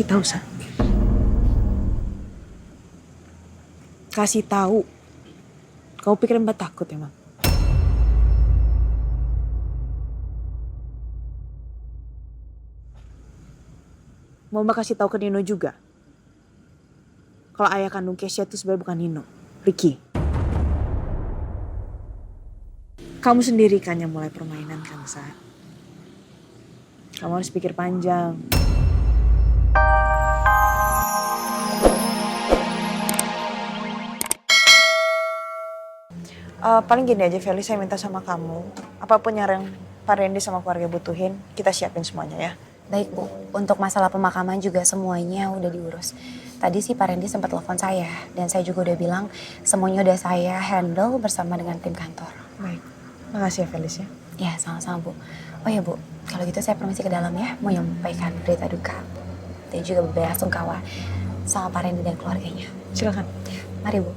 Kasih tahu, Sa. Kasih tahu. Kau pikir Mbak takut emang? Mau Mbak kasih tahu ke Nino juga? Kalau ayah kandung Keisha itu sebenarnya bukan Nino, Ricky. Kamu sendiri kan yang mulai permainan kan, Sa? Kamu harus pikir panjang. Paling gini aja, Feli, saya minta sama kamu. Apapun yang Pak Randy sama keluarga butuhin, kita siapin semuanya ya. Baik Bu, untuk masalah pemakaman juga semuanya udah diurus. Tadi sih Pak Randy sempat telepon saya dan saya juga udah bilang semuanya udah saya handle bersama dengan tim kantor. Baik, makasih ya Felis ya. Ya sama-sama Bu. Oh ya Bu, kalau gitu saya permisi ke dalam ya, mau menyampaikan berita duka dan juga berbela-sungkawa sama Pak Randy dan keluarganya. Silakan. Mari Bu.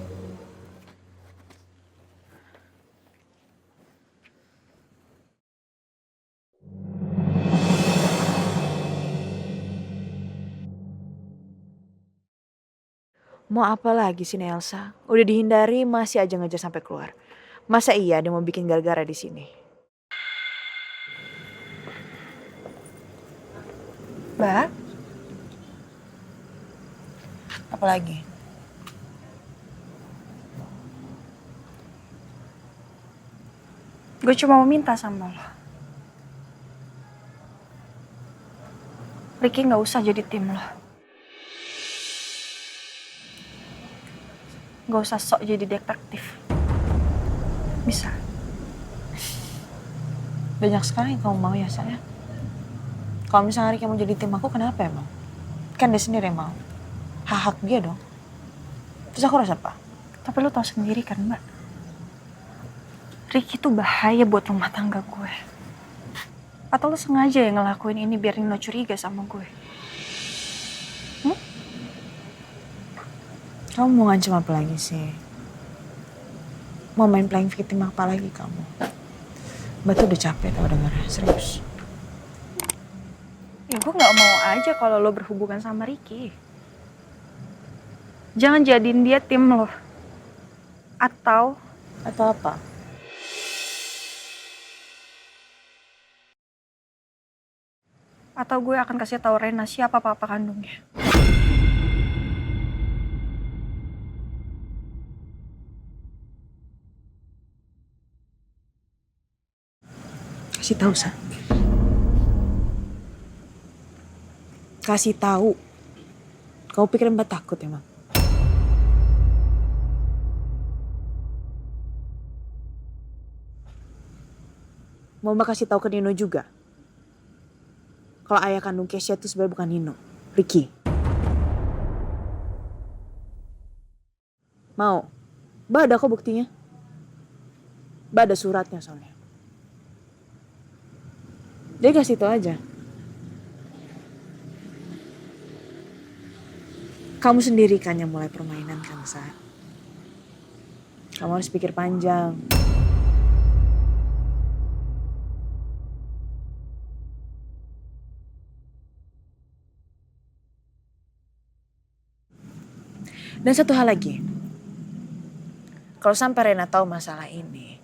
Mau apa lagi sih Elsa? Udah dihindari masih aja ngejar sampai keluar. Masa iya dia mau bikin gara-gara di sini? Mbak, Apa lagi? Gue cuma mau minta sama lo. Ricky gak usah jadi tim lo. Gak usah sok jadi detektif. Bisa? Banyak sekali yang kamu mau ya saya. Kalau misalnya Riki mau jadi tim aku, kenapa emang? Kan dia sendiri yang mau. Hak dia dong. Terus aku harus apa? Tapi lo tau sendiri kan mbak. Ricky tuh bahaya buat rumah tangga gue. Atau lo sengaja yang ngelakuin ini biar Nino curiga sama gue? Kamu mau ngancam apa lagi sih? Mau main playing victim apa lagi kamu? Mbak tuh udah capek tau dengarnya, serius. Ya gue gak mau aja kalau lo berhubungan sama Ricky. Jangan jadiin dia tim lo. Atau Atau apa? gue akan kasih tahu Rena siapa papa kandungnya. Kasih tahu, Sa. Kasih tahu. Kau pikir Mbak takut emang? Mau Mbak kasih tahu ke Nino juga? Kalau ayah kandung Keisha itu sebenarnya bukan Nino, Ricky. Mau? Mbak ada kok buktinya. Mbak ada suratnya soalnya. Jadi kasih tahu aja. Kamu sendiri kan yang mulai permainan kan, Sa? Kamu harus pikir panjang. Dan satu hal lagi. Kalau sampai Rena tahu masalah ini,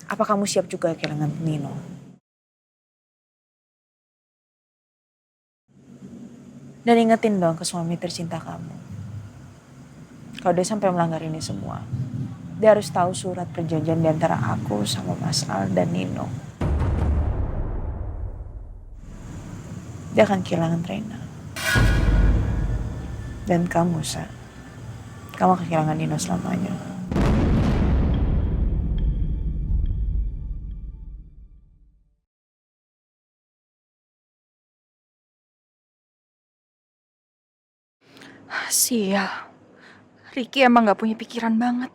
apa kamu siap juga kehilangan Nino? Dan ingetin dong ke suami tercinta kamu. Kalau dia sampai melanggar ini semua, dia harus tahu surat perjanjian di antara aku sama Mas Al dan Nino. Dia akan kehilangan Rena. Dan kamu, Sa. Kamu akan kehilangan Nino selamanya. Sial. Ricky emang gak punya pikiran banget.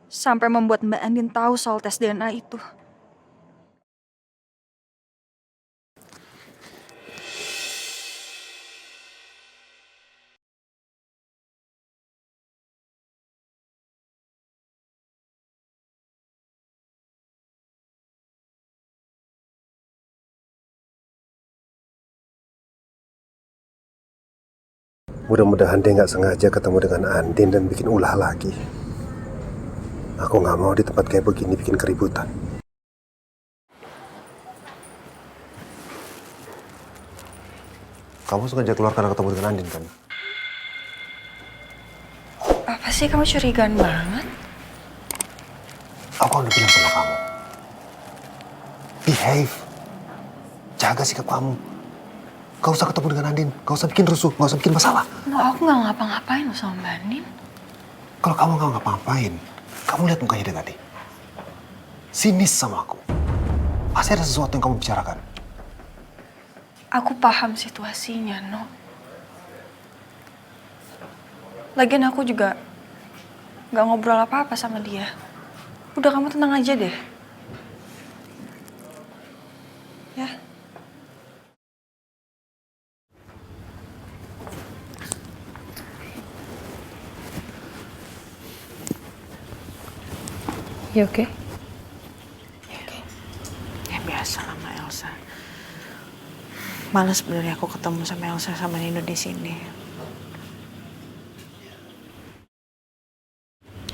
Sampai membuat Mbak Andin tahu soal tes DNA itu. Mudah-mudahan dia nggak sengaja ketemu dengan Andin dan bikin ulah lagi. Aku nggak mau di tempat kayak begini bikin keributan. Kamu sengaja keluar karena ketemu dengan Andin kan? Apa sih kamu curigaan banget? Aku udah bilang sama kamu. Behave. Jaga sikap kamu. Gak usah ketemu dengan Andin. Gak usah bikin rusuh. Gak usah bikin masalah. No, aku nggak ngapa-ngapain loh sama Mbak Andin. Kalau kamu gak ngapa-ngapain, kamu lihat mukanya dia tadi. Sinis sama aku. Pasti ada sesuatu yang kamu bicarakan. Aku paham situasinya, No. Lagian aku juga nggak ngobrol apa-apa sama dia. Udah, kamu tenang aja deh. Ya. You okay? Ya biasa lah sama Elsa. Males sebenarnya aku ketemu sama Elsa sama Nino di sini.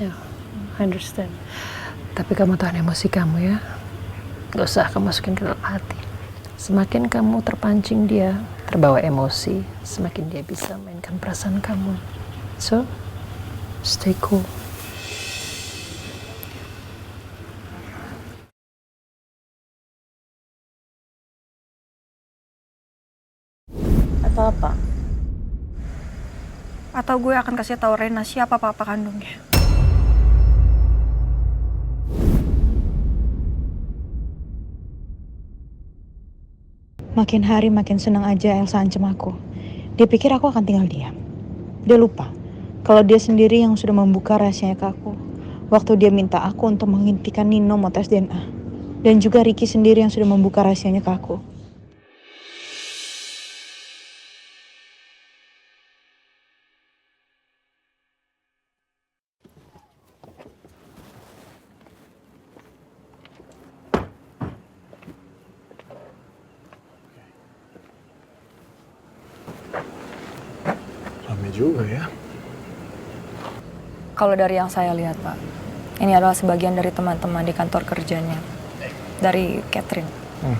Ya, I understand. Tapi kamu tahan emosi kamu ya. Gak usah kamu masukin ke dalam hati. Semakin kamu terpancing dia, terbawa emosi, semakin dia bisa mainkan perasaan kamu. So, stay cool. Atau apa? Atau gue akan kasih tahu Rena siapa papa kandungnya. Makin hari makin senang aja Elsa ancam aku. Dia pikir aku akan tinggal diam. Dia lupa kalau dia sendiri yang sudah membuka rahasianya ke aku. Waktu dia minta aku untuk menghentikan Nino mau tes DNA. Dan juga Ricky sendiri yang sudah membuka rahasianya ke aku. Rame juga ya. Kalau dari yang saya lihat, Pak, ini adalah sebagian dari teman-teman di kantor kerjanya, dari Catherine,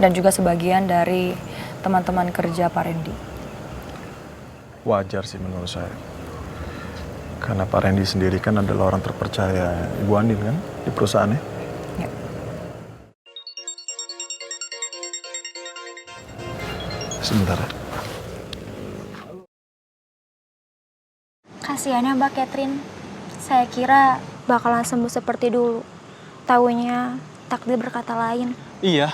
dan juga sebagian dari teman-teman kerja Pak Randy. Wajar sih menurut saya. Karena Pak Randy sendiri kan adalah orang terpercaya Ibu Andin kan di perusahaannya. Ya. Sebentar ya. Kasihan ya Mbak Catherine. Saya kira bakalan sembuh seperti dulu. Taunya takdir berkata lain. Iya,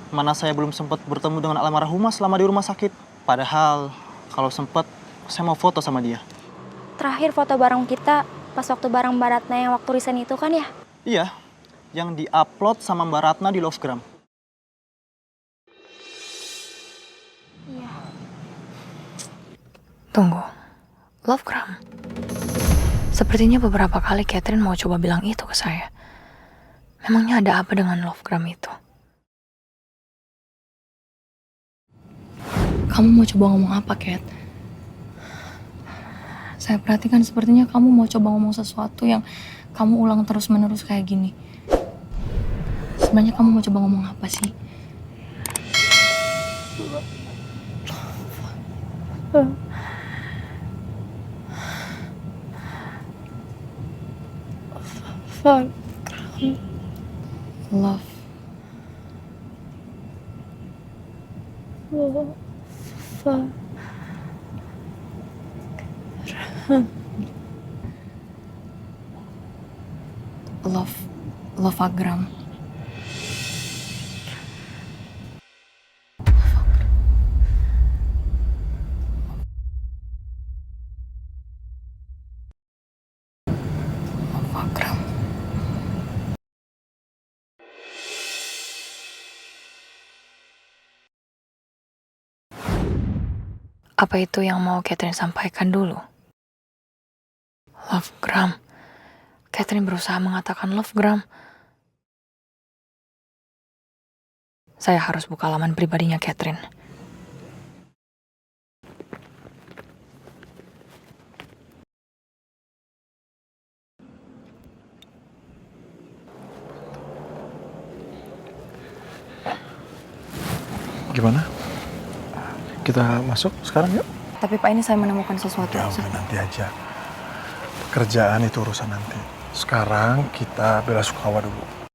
mana saya belum sempat bertemu dengan almarhumah selama di rumah sakit. Padahal kalau sempat saya mau foto sama dia. Terakhir foto bareng kita pas waktu bareng Mbak Ratna yang waktu resign itu kan ya? Iya, yang di-upload sama Mbak Ratna di Lovegram. Iya. Tunggu, Lovegram? Sepertinya beberapa kali Catherine mau coba bilang itu ke saya. Memangnya ada apa dengan Lovegram itu? Kamu mau coba ngomong apa, Cat? Saya perhatikan sepertinya kamu mau coba ngomong sesuatu yang kamu ulang terus-menerus kayak gini. Sebenarnya kamu mau coba ngomong apa sih? Fuck. Love. Fuck. Lovegram. Lovegram. Apa itu yang mau Catherine sampaikan dulu? Lovegram. Catherine berusaha mengatakan Lovegram. Saya harus buka laman pribadinya Catherine. Gimana? Kita masuk sekarang yuk? Tapi Pak, ini saya menemukan sesuatu. Udah, nanti aja. Pekerjaan itu urusan nanti. Sekarang kita bela Sukawa dulu.